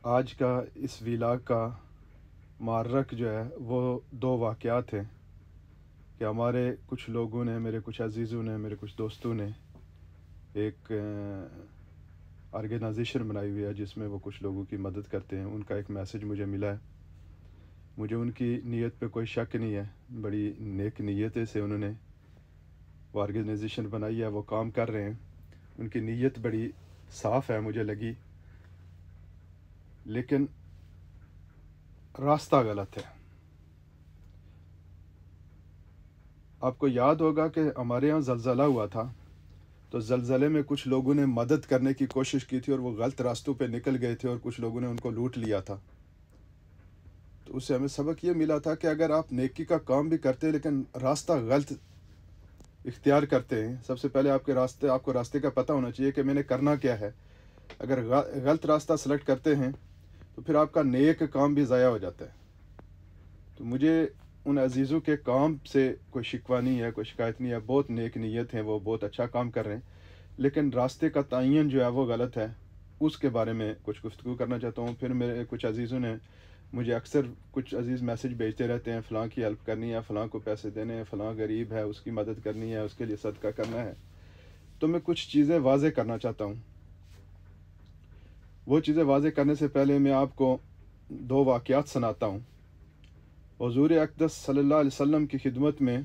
آج کا اس ویلاگ کا محرک جو ہے وہ دو واقعات ہیں کہ ہمارے کچھ لوگوں نے، میرے کچھ عزیزوں نے، میرے کچھ دوستوں نے ایک آرگنائزیشن بنائی ہوئی ہے جس میں وہ کچھ لوگوں کی مدد کرتے ہیں۔ ان کا ایک میسج مجھے ملا ہے، مجھے ان کی نیت پہ کوئی شک نہیں ہے، بڑی نیک نیت سے انہوں نے وہ آرگنائزیشن بنائی ہے، وہ کام کر رہے ہیں، ان کی نیت بڑی صاف ہے مجھے لگی، لیکن راستہ غلط ہے۔ آپ کو یاد ہوگا کہ ہمارے یہاں زلزلہ ہوا تھا، تو زلزلے میں کچھ لوگوں نے مدد کرنے کی کوشش کی تھی اور وہ غلط راستوں پہ نکل گئے تھے اور کچھ لوگوں نے ان کو لوٹ لیا تھا۔ تو اس سے ہمیں سبق یہ ملا تھا کہ اگر آپ نیکی کا کام بھی کرتے ہیں لیکن راستہ غلط اختیار کرتے ہیں، سب سے پہلے آپ کو راستے کا پتہ ہونا چاہیے کہ میں نے کرنا کیا ہے۔ اگر غلط راستہ سلیکٹ کرتے ہیں تو پھر آپ کا نیک کام بھی ضائع ہو جاتا ہے۔ تو مجھے ان عزیزوں کے کام سے کوئی شکوہ نہیں ہے، کوئی شکایت نہیں ہے، بہت نیک نیت ہیں، وہ بہت اچھا کام کر رہے ہیں، لیکن راستے کا تعین جو ہے وہ غلط ہے۔ اس کے بارے میں کچھ گفتگو کرنا چاہتا ہوں۔ پھر میرے کچھ عزیزوں نے مجھے اکثر کچھ عزیز میسج بھیجتے رہتے ہیں، فلاں کی ہیلپ کرنی ہے، فلاں کو پیسے دینے ہیں، فلاں غریب ہے اس کی مدد کرنی ہے، اس کے لیے صدقہ کرنا ہے۔ تو میں کچھ چیزیں واضح کرنا چاہتا ہوں۔ وہ چیزیں واضح کرنے سے پہلے میں آپ کو دو واقعات سناتا ہوں۔ حضور اقدس صلی اللہ علیہ وسلم کی خدمت میں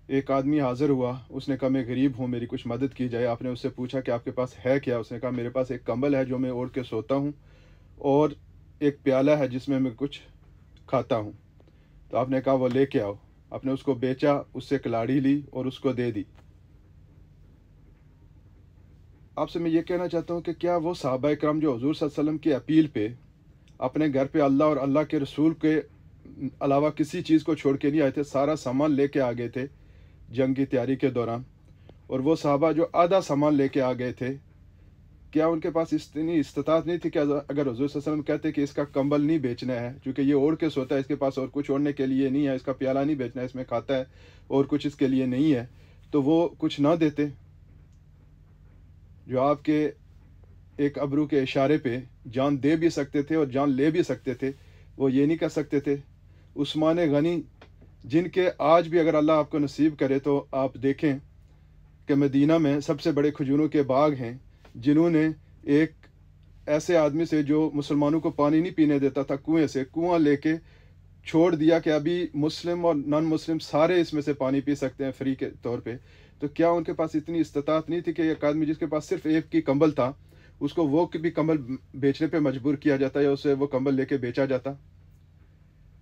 ایک آدمی حاضر ہوا، اس نے کہا میں غریب ہوں، میری کچھ مدد کی جائے۔ آپ نے اس سے پوچھا کہ آپ کے پاس ہے کیا؟ اس نے کہا میرے پاس ایک کمبل ہے جو میں اوڑھ کے سوتا ہوں، اور ایک پیالہ ہے جس میں کچھ کھاتا ہوں۔ تو آپ نے کہا وہ لے کے آؤ۔ آپ نے اس کو بیچا، اس سے کلاڑی لی اور اس کو دے دی۔ آپ سے میں یہ کہنا چاہتا ہوں کہ کیا وہ صحابہ کرام جو حضور صلی اللہ علیہ وسلم کی اپیل پہ اپنے گھر پہ اللہ اور اللہ کے رسول کے علاوہ کسی چیز کو چھوڑ کے نہیں آئے تھے؟ سارا سامان لے کے آ گئے تھے جنگ کی تیاری کے دوران۔ اور وہ صحابہ جو آدھا سامان لے کے آ گئے تھے، کیا ان کے پاس اتنی استطاعت نہیں تھی کہ اگر حضور صلی اللہ علیہ وسلم کہتے کہ اس کا کمبل نہیں بیچنا ہے چونکہ یہ اوڑھ کے سوتا ہے، اس کے پاس اور کچھ اوڑھنے کے لیے نہیں ہے، اس کا پیالہ نہیں بیچنا ہے، اس میں کھاتا ہے اور کچھ اس کے لیے نہیں ہے، تو وہ کچھ نہ دیتے؟ جو آپ کے ایک ابرو کے اشارے پہ جان دے بھی سکتے تھے اور جان لے بھی سکتے تھے، وہ یہ نہیں کر سکتے تھے؟ عثمان غنی، جن کے آج بھی اگر اللہ آپ کو نصیب کرے تو آپ دیکھیں کہ مدینہ میں سب سے بڑے کھجوروں کے باغ ہیں، جنہوں نے ایک ایسے آدمی سے جو مسلمانوں کو پانی نہیں پینے دیتا تھا، کنواں لے کے چھوڑ دیا کہ ابھی مسلم اور نان مسلم سارے اس میں سے پانی پی سکتے ہیں فری کے طور پہ۔ تو کیا ان کے پاس اتنی استطاعت نہیں تھی کہ ایک آدمی جس کے پاس صرف ایک کی کمبل تھا، اس کو وہ بھی کمبل بیچنے پہ مجبور کیا جاتا یا اسے وہ کمبل لے کے بیچا جاتا؟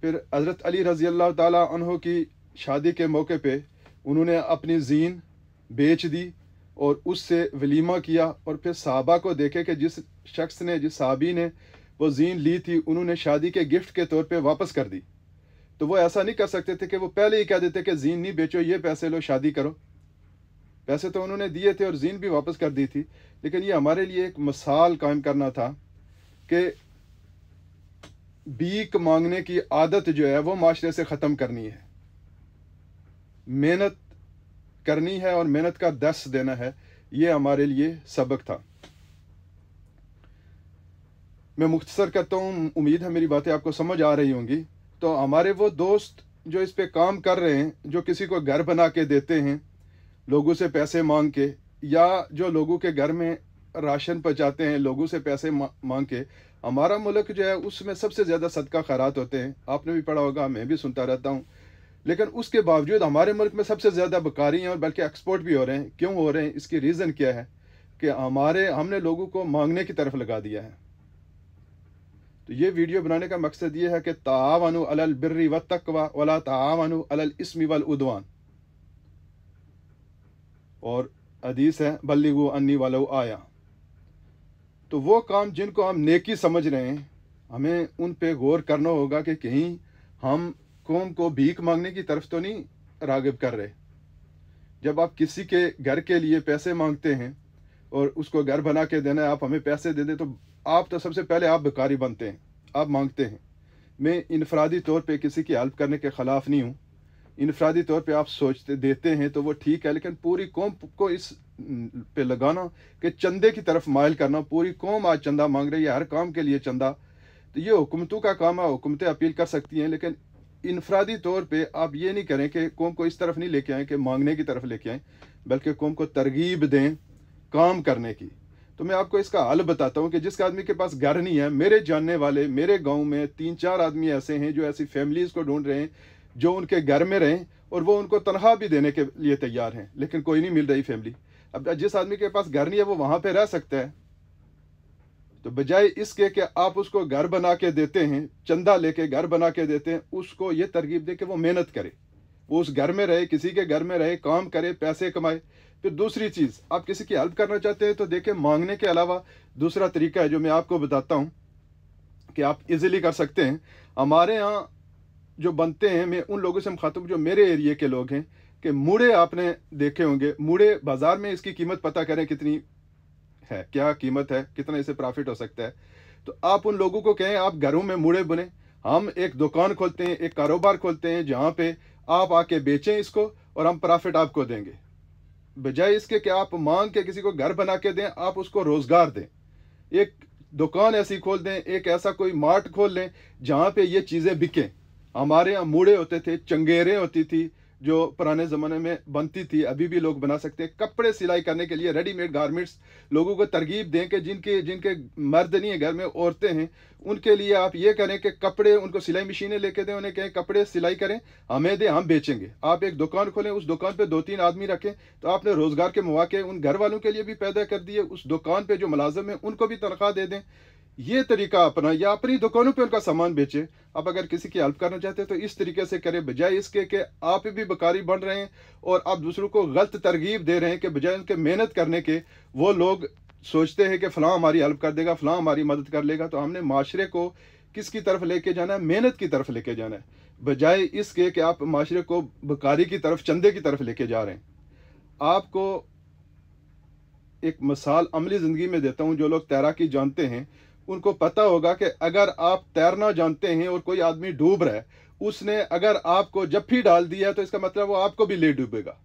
پھر حضرت علی رضی اللہ تعالیٰ عنہ کی شادی کے موقع پہ انہوں نے اپنی زین بیچ دی اور اس سے ولیمہ کیا، اور پھر صحابہ کو دیکھے کہ جس صحابی نے وہ زین لی تھی انہوں نے شادی کے گفٹ کے طور پہ واپس کر دی۔ تو وہ ایسا نہیں کر سکتے تھے کہ وہ پہلے ہی کہہ دیتے کہ زین نہیں بیچو، یہ پیسے لو، شادی کرو۔ پیسے تو انہوں نے دیے تھے اور زین بھی واپس کر دی تھی، لیکن یہ ہمارے لیے ایک مثال قائم کرنا تھا کہ بھیک مانگنے کی عادت جو ہے وہ معاشرے سے ختم کرنی ہے، محنت کرنی ہے اور محنت کا درس دینا ہے۔ یہ ہمارے لیے سبق تھا۔ میں مختصر کرتا ہوں، امید ہے میری باتیں آپ کو سمجھ آ رہی ہوں گی۔ تو ہمارے وہ دوست جو اس پہ کام کر رہے ہیں، جو کسی کو گھر بنا کے دیتے ہیں لوگوں سے پیسے مانگ کے، یا جو لوگوں کے گھر میں راشن پہنچاتے ہیں لوگوں سے پیسے مانگ کے، ہمارا ملک جو ہے اس میں سب سے زیادہ صدقہ خیرات ہوتے ہیں۔ آپ نے بھی پڑھا ہوگا، میں بھی سنتا رہتا ہوں، لیکن اس کے باوجود ہمارے ملک میں سب سے زیادہ بکاری ہیں، اور بلکہ ایکسپورٹ بھی ہو رہے ہیں۔ کیوں ہو رہے ہیں؟ اس کی ریزن کیا ہے؟ کہ ہم نے لوگوں کو مانگنے کی طرف لگا دیا ہے۔ تو یہ ویڈیو بنانے کا مقصد یہ ہے کہ تعاونوا علی البر والتقوی ولا تعاونوا علی الاسم والعدوان، اور حدیث ہے بلغوا انی ولو آیا۔ تو وہ کام جن کو ہم نیکی سمجھ رہے ہیں، ہمیں ان پہ غور کرنا ہوگا کہ کہیں ہم قوم کو بھیک مانگنے کی طرف تو نہیں راغب کر رہے۔ جب آپ کسی کے گھر کے لیے پیسے مانگتے ہیں اور اس کو گھر بنا کے دینا ہے، آپ ہمیں پیسے دے دیں، تو آپ تو سب سے پہلے آپ بھکاری بنتے ہیں، آپ مانگتے ہیں۔ میں انفرادی طور پہ کسی کی ہیلپ کرنے کے خلاف نہیں ہوں، انفرادی طور پہ آپ سوچتے دیتے ہیں تو وہ ٹھیک ہے، لیکن پوری قوم کو اس पे लगाना कि चंदे की तरफ माइल करना। पूरी कौम आज चंदा मांग रही है, हर काम के लिए चंदा। तो ये हुकूमतों का काम है, हुकूमतें अपील कर सकती हैं, लेकिन इनफरादी तौर पे आप ये नहीं करें कि कौम को इस तरफ नहीं लेके आएँ कि मांगने की तरफ लेके आएँ, बल्कि कौम को तरगीब दें काम करने की। तो मैं आपको इसका हल बताता हूँ कि जिस आदमी के पास घर नहीं है, मेरे जानने वाले मेरे गांव में 3-4 आदमी ऐसे हैं जो ऐसी फैमिलीज़ को ढूंढ रहे हैं जो उनके घर में रहें, और वो उनको तनख्वाह भी देने के लिए तैयार हैं, लेकिन कोई नहीं मिल रही फैमिली। अब जिस आदमी के पास घर नहीं है वो वहाँ पे रह सकता है। तो बजाय इसके कि आप उसको घर बना के देते हैं, चंदा लेके घर बना के देते हैं, उसको ये तरगीब दे कि वो मेहनत करे, वो उस घर में रहे, किसी के घर में रहे, काम करे, पैसे कमाए। फिर दूसरी चीज़, आप किसी की हेल्प करना चाहते हैं तो देखिए, मांगने के अलावा दूसरा तरीका है जो मैं आपको बताता हूँ कि आप इजीली कर सकते हैं। हमारे यहाँ जो बनते हैं, मैं उन लोगों से मुखातिब जो मेरे एरिए के लोग हैं, कि मूड़े आपने देखे होंगे। मूड़े बाज़ार में इसकी कीमत पता करें कितनी है, क्या कीमत है, कितना इसे प्रॉफिट हो सकता है। तो आप उन लोगों को कहें आप घरों में मूड़े बुने, हम एक दुकान खोलते हैं, एक कारोबार खोलते हैं जहाँ पे आप आके बेचें इसको और हम प्रॉफिट आपको देंगे। बजाय इसके कि आप मांग के किसी को घर बना के दें, आप उसको रोज़गार दें। एक दुकान ऐसी खोल दें, एक ऐसा कोई मार्ट खोल लें जहाँ पे ये चीज़ें बिकें। हमारे यहाँ मूड़े होते थे, चंगेरें होती थी जो पुराने ज़माने में बनती थी, अभी भी लोग बना सकते हैं। कपड़े सिलाई करने के लिए रेडीमेड गारमेंट्स, लोगों को तरगीब दें कि जिनके मर्द नहीं है घर में, औरतें हैं, उनके लिए आप ये करें कि कपड़े, उनको सिलाई मशीनें लेके दें, उन्हें कहें कपड़े सिलाई करें, हमें दें, हम बेचेंगे। आप एक दुकान खोलें, उस दुकान पे 2-3 आदमी रखें, तो आपने रोज़गार के मौके उन घर वालों के लिए भी पैदा कर दिए, उस दुकान पे जो मुलाजिम है उनको भी तनख्वाह दे दें। ये तरीका अपना, या अपनी दुकानों पे उनका सामान बेचे। आप अगर किसी की हेल्प करना चाहते हैं तो इस तरीके से करें, बजाय इसके कि आप भी बेकारी बन रहे हैं और आप दूसरों को गलत तरगीब दे रहे हैं कि बजाय उनके मेहनत करने के वो लोग सोचते हैं कि फ़लाँ हमारी हेल्प कर देगा, फ़लाँ हमारी मदद कर लेगा। तो हमने माशरे को किसकी तरफ लेके जाना है? मेहनत की तरफ लेके जाना है, बजाय इसके कि आप माशरे को बेकारी की तरफ, चंदे की तरफ लेके जा रहे हैं। आपको एक मिसाल अमली ज़िंदगी में देता हूँ। जो लोग तैराकी जानते हैं उनको पता होगा कि अगर आप तैरना जानते हैं और कोई आदमी डूब रहा है, उसने अगर आपको जप्फी डाल दिया है तो इसका मतलब वो आपको भी ले डूबेगा।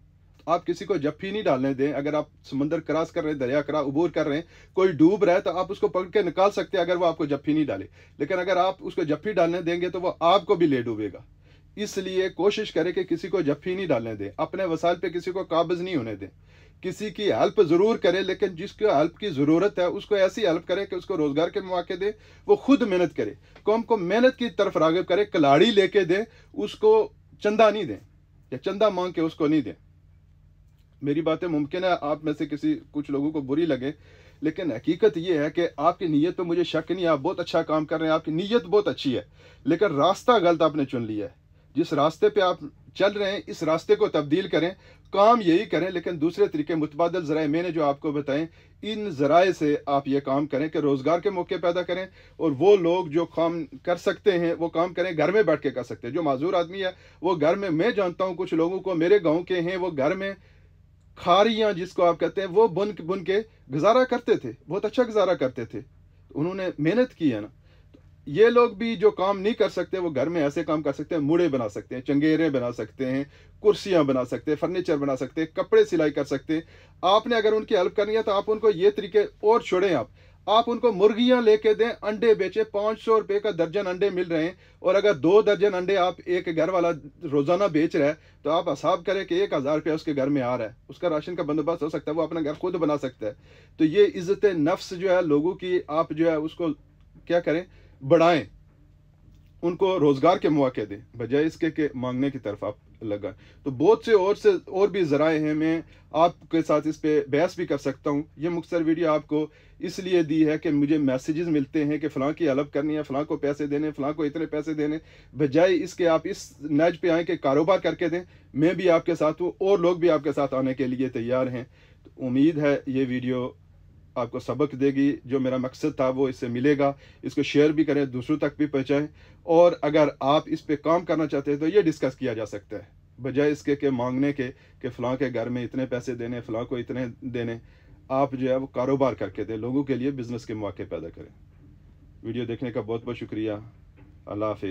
आप किसी को जप्फी नहीं डालने दें। अगर आप समंदर क्रॉस कर रहे हैं, दरिया अबूर कर रहे हैं, कोई डूब रहा है तो आप उसको पकड़ के निकाल सकते हैं अगर वो आपको जप्फी नहीं डाले, लेकिन अगर आप उसको जप्फी डालने देंगे तो वो आपको भी ले डूबेगा। इसलिए कोशिश करें कि किसी को जप्फी नहीं डालने दें, अपने वसाइल पे किसी को काबिज नहीं होने दें। किसी की हेल्प ज़रूर करें, लेकिन जिसको हेल्प की ज़रूरत है उसको ऐसी हेल्प करें कि उसको रोज़गार के मौके दे, वो खुद मेहनत करे, कौम को मेहनत की तरफ राग़िब करे। कलाड़ी लेके दें, उसको चंदा नहीं दें या चंदा मांग के उसको नहीं दें। मेरी बातें मुमकिन है आप में से कुछ लोगों को बुरी लगे, लेकिन हकीकत ये है कि आपकी नीयत पे मुझे शक नहीं, आप बहुत अच्छा काम कर रहे हैं, आपकी नीयत बहुत अच्छी है, लेकिन रास्ता गलत आपने चुन लिया है। जिस रास्ते पे आप चल रहे हैं इस रास्ते को तब्दील करें, काम यही करें, लेकिन दूसरे तरीके मुतबादल ज़राए मैंने जो आपको बताएं, इन ज़राए से आप ये काम करें कि रोज़गार के मौके पैदा करें, और वो लोग जो काम कर सकते हैं वो काम करें, घर में बैठ के कर सकते हैं। जो माजूर आदमी है वो घर में, मैं जानता हूँ कुछ लोगों को, मेरे गाँव के हैं, वो घर में खारियाँ जिसको आप कहते हैं वो बुन के गुजारा करते थे, बहुत अच्छा गुजारा करते थे। उन्होंने मेहनत की है ना। ये लोग भी जो काम नहीं कर सकते वो घर में ऐसे काम कर सकते हैं, मूड़े बना सकते हैं, चंगेरे बना सकते हैं, कुर्सियां बना सकते हैं, फर्नीचर बना सकते हैं, कपड़े सिलाई कर सकते हैं। आपने अगर उनकी हेल्प करनी है तो आप उनको ये तरीके और छोड़ें। आप उनको मुर्गियां लेके दें, अंडे बेचें, 500 रुपये का दर्जन अंडे मिल रहे हैं, और अगर 2 दर्जन अंडे आप एक घर वाला रोज़ाना बेच रहा है तो आप हिसाब करें कि 1000 रुपया उसके घर में आ रहा है। उसका राशन का बंदोबस्त हो सकता है, वो अपना घर खुद बना सकता है। तो ये इज़्ज़त नफ्स जो है लोगों की, आप जो है उसको क्या करें, बढ़ाएं, उनको रोज़गार के मौके दें, बजाय इसके कि मांगने की तरफ आप लगा। तो बहुत से और भी ज़राए हैं, मैं आपके साथ इस पे बहस भी कर सकता हूँ। ये मुख्तसर वीडियो आपको इसलिए दी है कि मुझे मैसेजेस मिलते हैं कि फ़लाँ की हेल्प करनी है, फ़लाँ को पैसे देने, फ़लाँ को इतने पैसे देने, बजाय इसके आप इस नज पे आएँ कि कारोबार करके दें। मैं भी आपके साथ हूँ और लोग भी आपके साथ आने के लिए तैयार हैं। तो उम्मीद है ये वीडियो आपको सबक देगी, जो मेरा मकसद था वो इससे मिलेगा। इसको शेयर भी करें, दूसरों तक भी पहुँचाएं, और अगर आप इस पे काम करना चाहते हैं तो ये डिस्कस किया जा सकता है, बजाय इसके कि मांगने के कि फ़लाँ के घर में इतने पैसे देने, फ़लाँ को इतने देने। आप जो है वो कारोबार करके दें, लोगों के लिए बिज़नेस के मौके पैदा करें। वीडियो देखने का बहुत बहुत शुक्रिया। अल्लाह हाफ़िज़।